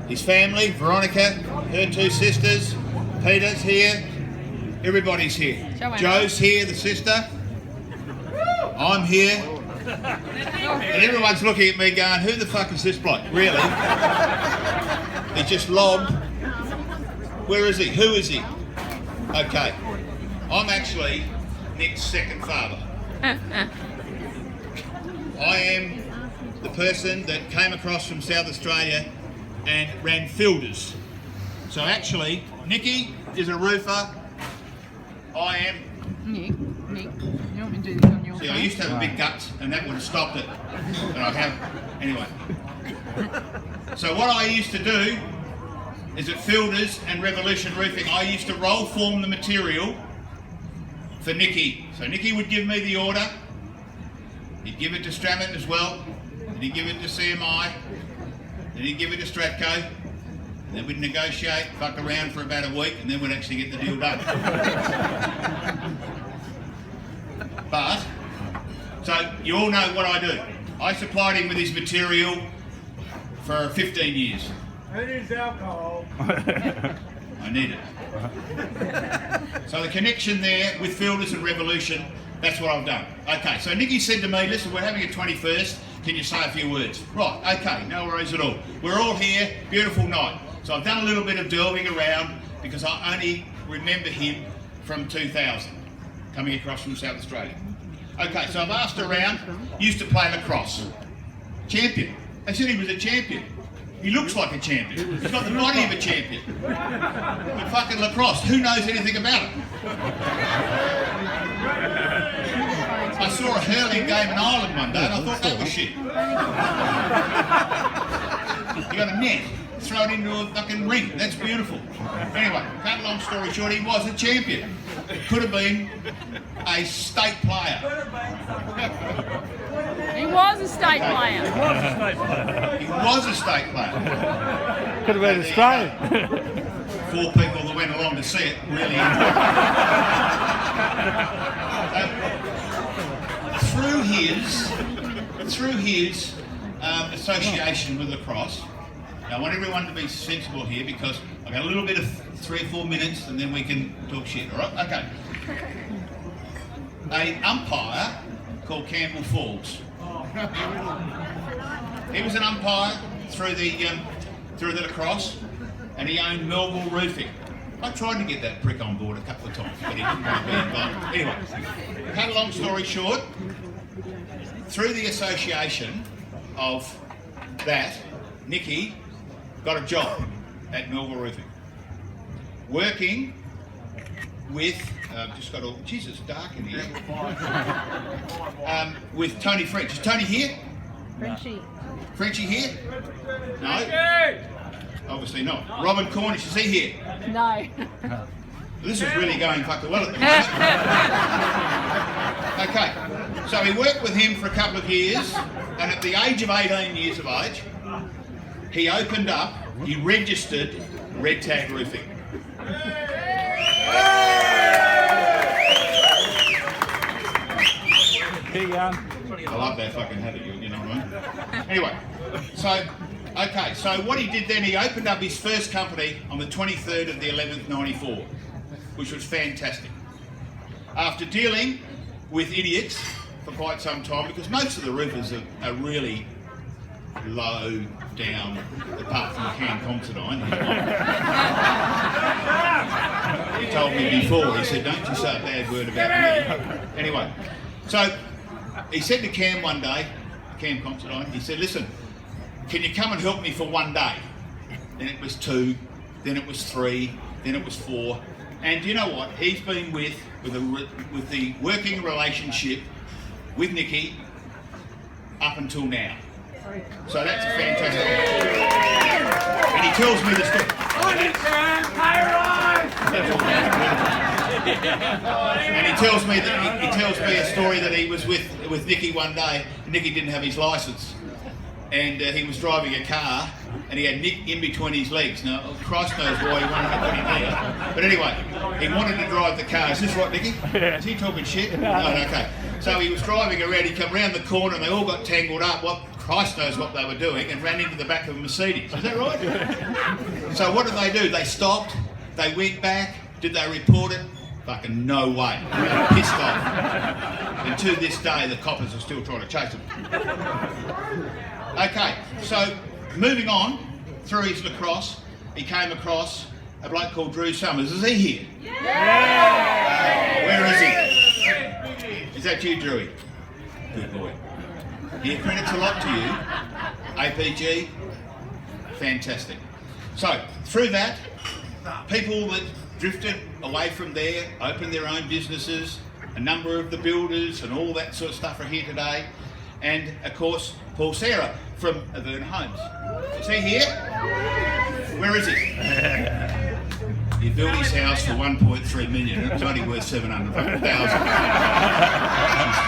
his family, Veronica, her two sisters, Peter's here, everybody's here. Joe's here, the sister. I'm here. And everyone's looking at me going, who the fuck is this bloke? Really? He just lobbed. Where is he? Who is he? Okay. I'm actually Nick's second father. I am the person that came across from South Australia and ran Fielders. So actually, Nicky is a roofer. I am... Nick, you want me to do this on your See, I used to have a big guts and that would have stopped it. But I have... Anyway. So what I used to do is at Fielders and Revolution Roofing, I used to roll form the material for Nicky. So Nicky would give me the order. He'd give it to Stramit as well. Then he'd give it to CMI. Then he'd give it to Stratco. And then we'd negotiate, fuck around for about a week, and then we'd actually get the deal done. But, so you all know what I do. I supplied him with his material for 15 years. Who needs alcohol? I need it. So the connection there with Fielders and Revolution, that's what I've done. Okay, so Nicky said to me, listen, we're having a 21st, can you say a few words? Right, okay, no worries at all. We're all here, beautiful night. So I've done a little bit of delving around because I only remember him from 2000, coming across from South Australia. Okay, so I've asked around, used to play lacrosse. Champion. They said he was a champion. He looks like a champion. He's got the body of a champion. But fucking lacrosse, who knows anything about it? I saw a hurling game in Ireland one day and I thought that was shit. You got a net, throw it into a fucking ring. That's beautiful. Anyway, cut a long story short, he was a champion. Could have been a state player. He was a state player. He was a state player. Could have been Australian. 4 people that went along to see it really enjoyed it. Through his association with lacrosse, now I want everyone to be sensible here because I've got a little bit of 3 or 4 minutes and then we can talk shit, all right? Okay. An umpire called Campbell Falls. He was an umpire through the lacrosse and he owned Melville Roofing. I tried to get that prick on board a couple of times, but he didn't want to be involved. Anyway, cut a long story short, through the association of that, Nicky got a job at Melville Roofing, working with, just got all, Jesus, dark in here, with Tony French. Is Tony here? Frenchie. Frenchie here? No? Obviously not. Robin Cornish, is he here? No. This is really going fucking well at the moment. Okay, so he worked with him for a couple of years, and at the age of 18 years of age, he opened up, he registered Red Tag Roofing. I love that fucking habit, you know what I mean? Anyway, so what he did then, he opened up his first company on the 23rd of the 11th, 94, which was fantastic. After dealing with idiots for quite some time, because most of the roofers are really low down, apart from Ken Considine. He told me before, he said, don't you say a bad word about me. Anyway, so he said to Cam one day, Cam Considine, he said, listen, can you come and help me for one day? Then it was 2, then it was 3, then it was 4. And you know what? He's been with the working relationship with Nicky up until now. So that's a fantastic thing. And he tells me the story. And he tells me a story that he was with Nicky one day. Nicky didn't have his licence, and he was driving a car, and he had Nick in between his legs. Now, Christ knows why he wanted to put him there. But anyway, he wanted to drive the car. Is this right, Nicky? Yeah. Is he talking shit? No, okay. So he was driving around. He came round the corner, and they all got tangled up. What Christ knows what they were doing, and ran into the back of a Mercedes. Is that right? So what did they do? They stopped, they went back, did they report it? Fucking no way. Pissed off. And to this day, the coppers are still trying to chase them. Okay, so moving on, through his lacrosse, he came across a bloke called Drew Summers. Is he here? Yeah! Where is he? Is that you, Drewy? Good boy. He credits a lot to you. APG, fantastic. So, through that, people that drifted away from there, opened their own businesses, a number of the builders and all that sort of stuff are here today. And, of course, Paul Sarah from Avern Homes. Is he here? Where is he? He built his house for 1.3 million. It was only worth 700,000.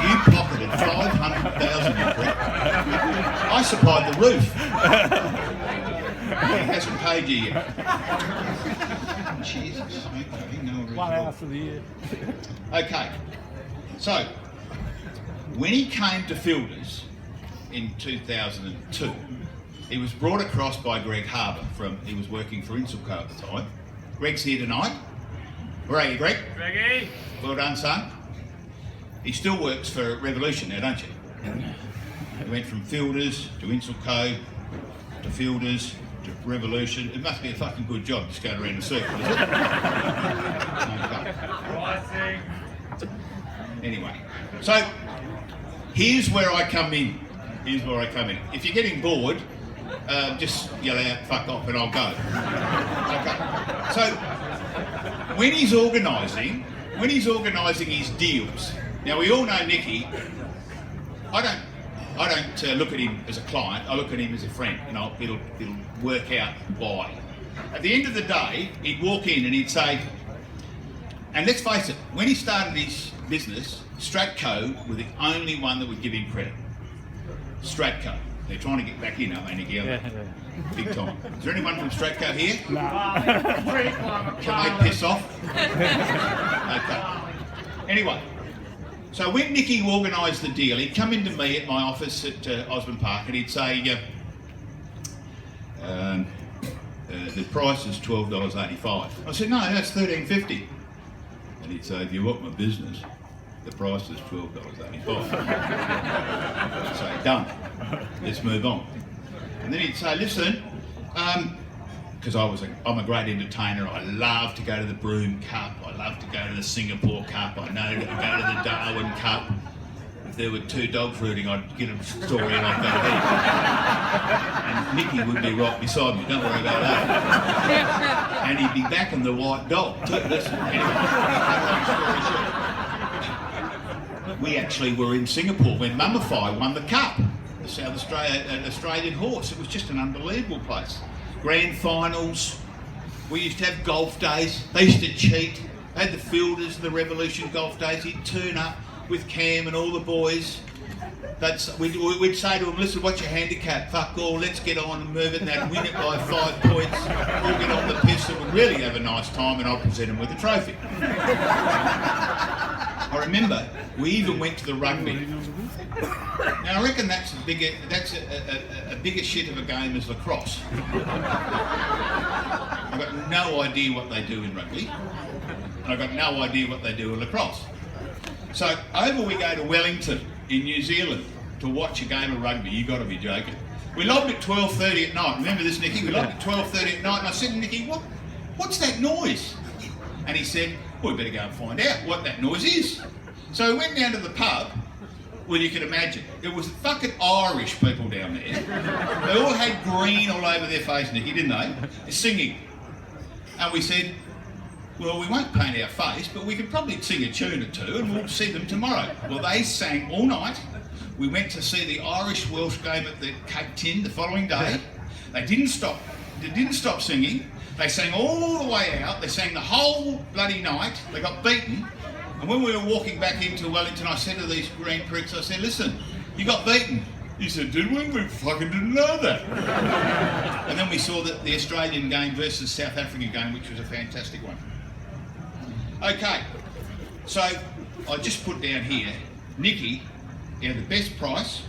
You pocketed 500,000. I supplied the roof. He hasn't paid you yet. Jesus. Okay, no worries. 1 hour for the year. Okay. So, when he came to Fielders in 2002, he was brought across by Greg Harbour he was working for Insulco at the time. Greg's here tonight. Where are you, Greg? Greggy. Well done, son. He still works for Revolution now, don't you? He went from Fielders to Insulco to Fielders to Revolution. It must be a fucking good job just going around in a circle, is it? Okay. Anyway, so here's where I come in. Here's where I come in. If you're getting bored, just yell out, fuck off, and I'll go. Okay. So, when he's organising his deals, now we all know Nicky. I don't look at him as a client. I look at him as a friend, and it'll work out why. At the end of the day, he'd walk in and he'd say, and let's face it, when he started his business, Stratco were the only one that would give him credit. Stratco. They're trying to get back in, aren't they, Nicky? Yeah. Big time. Is there anyone from Stratco here? No. Can they piss off? Okay. Anyway, so when Nicky organised the deal, he'd come into me at my office at Osborne Park and he'd say, the price is $12.85. I said, no, that's $13.50. And he'd say, if you want my business, the price is $12.85. I'd say, done. Let's move on. And then he'd say, listen, because I'm a great entertainer. I love to go to the Broome Cup. I love to go to the Singapore Cup. I know to go to the Darwin Cup. If there were two dogs rooting, I'd get a story and I'd go there. And Nicky would be right beside me. Don't worry about that. And he'd be backing the white dog too. Listen, anyway, long story short, we actually were in Singapore when Mummify won the cup. The South Australian horse. It was just an unbelievable place. Grand finals. We used to have golf days. They used to cheat. They had the Fielders, the Revolution golf days. He'd turn up with Cam and all the boys. We'd say to them, listen, what's your handicap? Fuck all, let's get on and move it and they'd win it by 5 points. We'll get on the piss and we'd really have a nice time and I'll present them with a trophy. I remember we even went to the rugby. Now I reckon that's a bigger shit of a game as lacrosse. I've got no idea what they do in rugby, and I've got no idea what they do in lacrosse. So over we go to Wellington in New Zealand to watch a game of rugby. You got to be joking. We lobbed at 12:30 at night. Remember this, Nicky? We lobbed at 12:30 at night, and I said to Nicky, what's that noise? And he said, well, we better go and find out what that noise is. So we went down to the pub. Well, you can imagine, it was fucking Irish people down there. They all had green all over their face, Nicky, didn't they? They're singing. And we said, well, we won't paint our face, but we could probably sing a tune or two and we'll see them tomorrow. Well, they sang all night. We went to see the Irish-Welsh game at the Cape Tin the following day. They didn't stop. They didn't stop singing. They sang all the way out. They sang the whole bloody night. They got beaten. And when we were walking back into Wellington, I said to these green pricks, I said, listen, you got beaten. He said, did we? We fucking didn't know that. And then we saw the Australian game versus South African game, which was a fantastic one. Okay, so I just put down here, Nicky, the best price,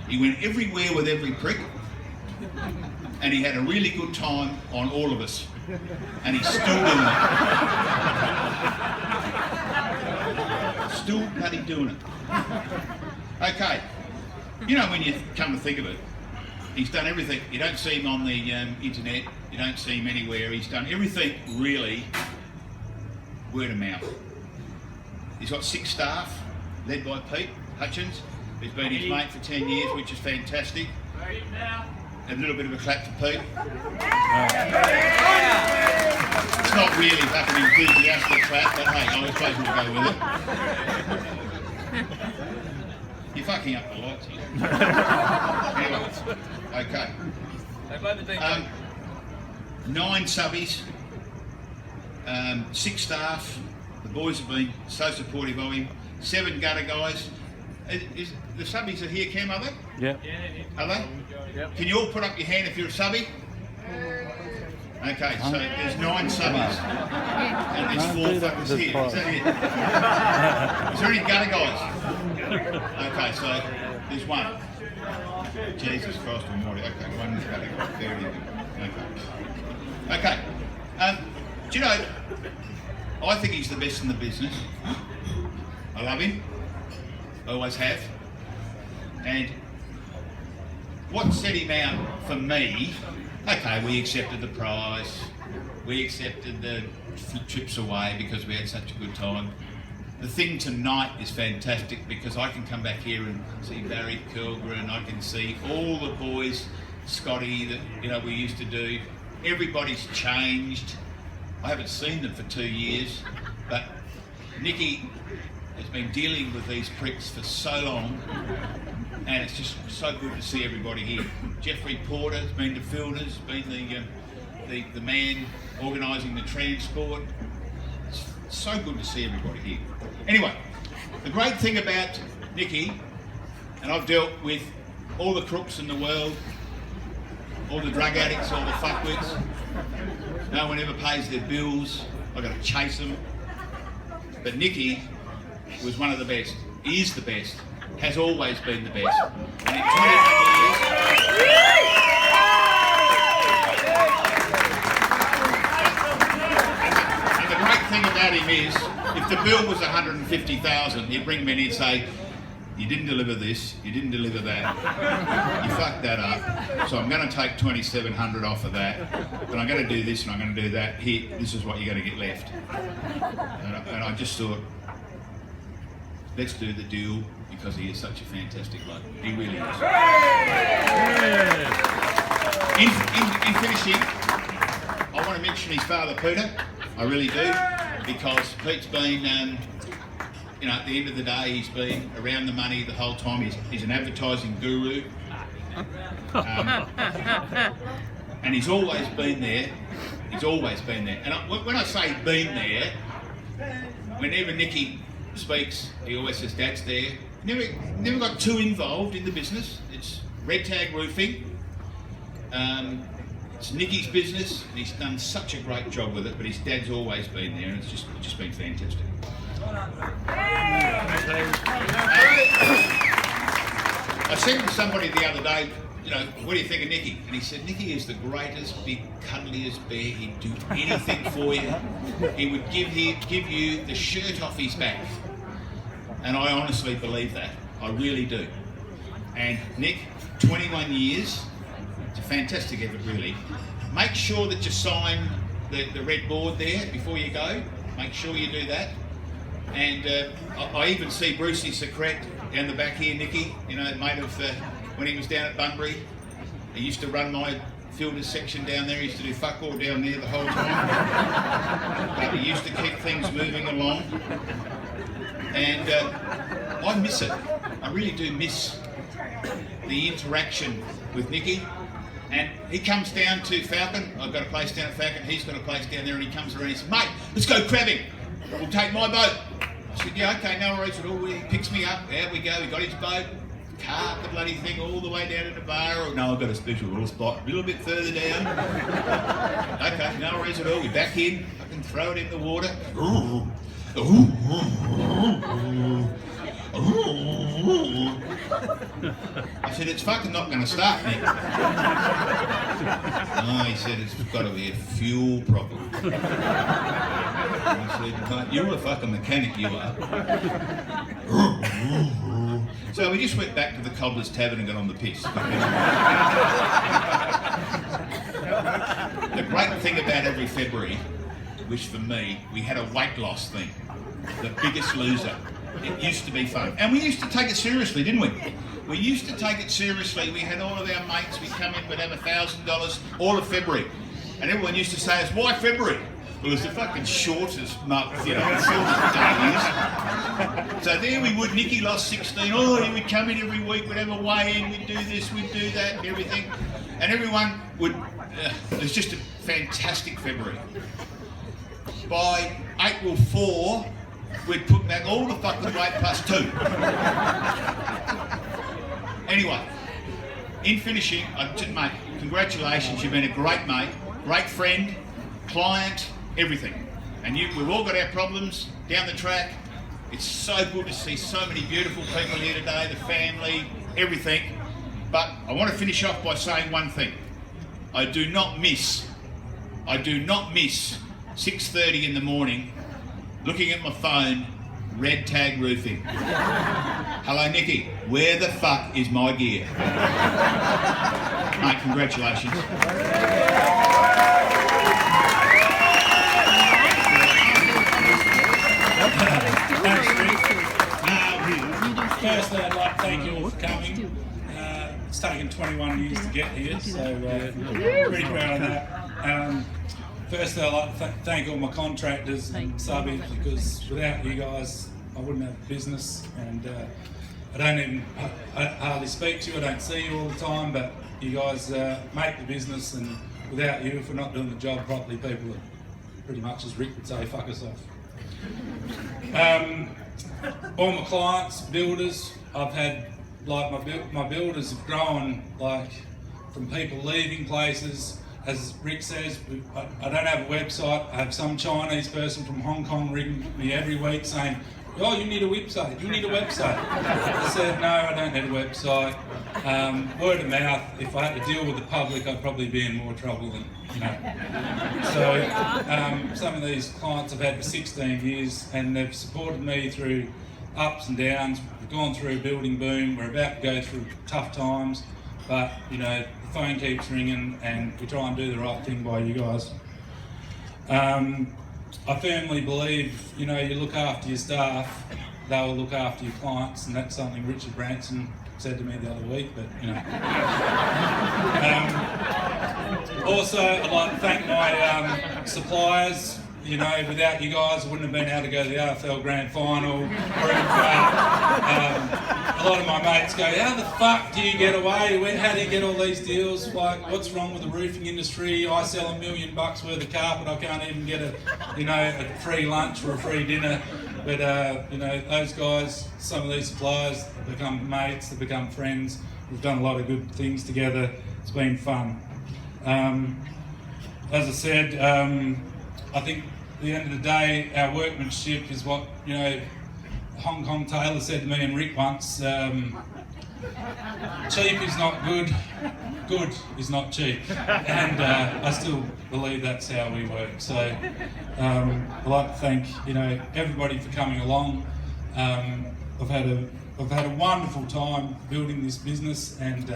He went everywhere with every prick, and he had a really good time on all of us. And he's still doing it. Still bloody doing it. Okay. You know, when you come to think of it, he's done everything. You don't see him on the internet. You don't see him anywhere. He's done everything really word of mouth. He's got 6 staff, led by Pete Hutchins, who's been his mate for 10 years, which is fantastic. A little bit of a clap for Pete. It's not really fucking enthusiastic clap, but hey, I was supposed to go with it. You're fucking up the lights here. Anyway, okay. 9 subbies, 6 staff. The boys have been so supportive of him. 7 gutter guys. Is the subbies are here, Cam, are they? Yeah. Are they? Yep. Can you all put up your hand if you're a subby? Okay, so there's 9 subbies. And there's 4 fuckers here. Is that it? Is there any gutter guys? Okay, so there's 1. Jesus Christ almighty. Okay, 1 gutter guy. Very good. Okay. Do you know, I think he's the best in the business. I love him. I always have. And what set him out for me, okay, we accepted the prize, we accepted the trips away because we had such a good time. The thing tonight is fantastic because I can come back here and see Barry Kilgren, I can see all the boys, Scotty, that we used to do. Everybody's changed. I haven't seen them for 2 years, but Nicky has been dealing with these pricks for so long, and it's just so good to see everybody here. Jeffrey Porter's been the fielders, been the man organising the transport. It's so good to see everybody here. Anyway, the great thing about Nicky, and I've dealt with all the crooks in the world, all the drug addicts, all the fuckwits. No one ever pays their bills. I've got to chase them. But Nicky was one of the best. He is the best. Has always been the best. And in 21 years... And the great thing about him is, if the bill was 150,000, he'd bring me in and say, you didn't deliver this, you didn't deliver that, you fucked that up, so I'm going to take 2,700 off of that, but I'm going to do this and I'm going to do that. Here, this is what you're going to get left. And I just thought, let's do the deal because he is such a fantastic bloke. He really is. In finishing, I want to mention his father Peter. I really do, because Pete's been, at the end of the day, he's been around the money the whole time. He's an advertising guru. And he's always been there. He's always been there. And when I say been there, whenever Nicky speaks, he always says, Dad's there. Never got too involved in the business. It's Red Tag Roofing. It's Nicky's business, and he's done such a great job with it, but his dad's always been there, and it's just been fantastic. I said to somebody the other day, what do you think of Nicky? And he said, Nicky is the greatest, big, cuddliest bear. He'd do anything for you. He would give you the shirt off his back. And I honestly believe that. I really do. And Nick, 21 years, it's a fantastic effort, really. Make sure that you sign the red board there before you go. Make sure you do that. And I even see Brucey Secret down the back here, Nicky, mate of when he was down at Bunbury. He used to run my fielders section down there. He used to do fuck all down there the whole time. But he used to keep things moving along. And I miss it. I really do miss the interaction with Nicky. And he comes down to Falcon. I've got a place down at Falcon. He's got a place down there, and he comes around and he says, mate, let's go crabbing. We'll take my boat. I said, yeah, okay, no worries at all. He picks me up. There we go. He got his boat, cart the bloody thing all the way down to the bar. Oh, no, I've got a special little spot a little bit further down. Okay, no worries at all. We back in. I can throw it in the water. I said, it's fucking not going to start, Nick. No, he said, it's got to be a fuel problem. I said, mate, you're a fucking mechanic, you are. So we just went back to the cobbler's tavern and got on the piss. The great thing about every February, which for me, we had a weight loss thing. The Biggest Loser. It used to be fun. And we used to take it seriously, didn't we? We used to take it seriously. We had all of our mates, we'd come in, we'd have $1,000 all of February. And everyone used to say, why February? Well, it was the fucking shortest month, you know, the shortest days. So there we would, Nicky lost 16. Oh, he would come in every week, we'd have a weigh-in, we'd do this, we'd do that, and everything. And everyone would, it was just a fantastic February. By April 4, we'd put back all the fucking weight plus 2. Anyway, in finishing, mate, congratulations, you've been a great mate, great friend, client, everything. And we've all got our problems down the track. It's so good to see so many beautiful people here today, the family, everything. But I want to finish off by saying one thing. I do not miss 6:30 in the morning, looking at my phone, red tag roofing. Hello, Nicky, where the fuck is my gear? Mate, congratulations. Thanks, Rick. Firstly, I'd like to thank you all for coming. It's taken 21 years to get here, so pretty proud of that. Firstly, I'd like to thank all my contractors and subbies, because without you guys, I wouldn't have a business. And I hardly speak to you, I don't see you all the time, but you guys make the business, and without you, if we're not doing the job properly, people would pretty much, as Rick would say, fuck us off. All my clients, builders, I've had, like, my builders have grown, like, from people leaving places. As Rick says, I don't have a website. I have some Chinese person from Hong Kong ringing me every week saying, oh, you need a website, you need a website. I said, no, I don't need a website. Word of mouth, if I had to deal with the public, I'd probably be in more trouble than, you know. So some of these clients I've had for 16 years, and they've supported me through ups and downs. We've gone through a building boom, we're about to go through tough times, but, you know, the phone keeps ringing and we try and do the right thing by you guys. I firmly believe, you know, you look after your staff, they'll look after your clients, and that's something Richard Branson said to me the other week, but, you know. Also, I'd like to thank my suppliers. You know, without you guys, I wouldn't have been able to go to the AFL Grand Final. A lot of my mates go, how the fuck do you get away? How do you get all these deals? Like, what's wrong with the roofing industry? I sell $1 million worth of carpet, I can't even get a free lunch or a free dinner. But, you know, those guys, some of these suppliers, have become mates, they've become friends. We've done a lot of good things together. It's been fun. As I said, I think at the end of the day, our workmanship is what, you know, Hong Kong Taylor said to me and Rick once, cheap is not good, good is not cheap. And I still believe that's how we work. So I'd like to thank, you know, everybody for coming along. I've had a wonderful time building this business, and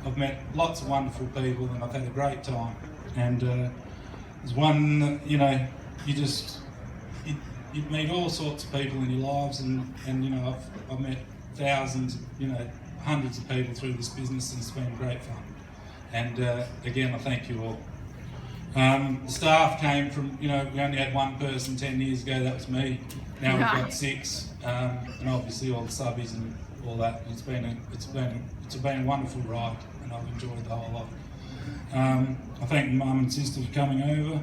I've met lots of wonderful people, and I've had a great time. And there's one, you know, you meet all sorts of people in your lives, and you know, I've met thousands, you know, hundreds of people through this business, and it's been great fun. And again, I thank you all. The staff came from, you know, we only had one person 10 years ago, that was me. Now we've got 6, and obviously all the subbies and all that. It's been a wonderful ride, and I've enjoyed the whole lot. I thank Mum and Sister for coming over.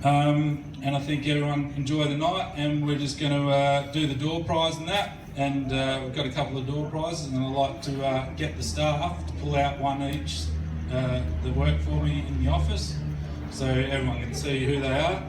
And I think everyone enjoy the night, and we're just going to do the door prize and that. And we've got a couple of door prizes, and I'd like to get the staff to pull out one each that work for me in the office, so everyone can see who they are.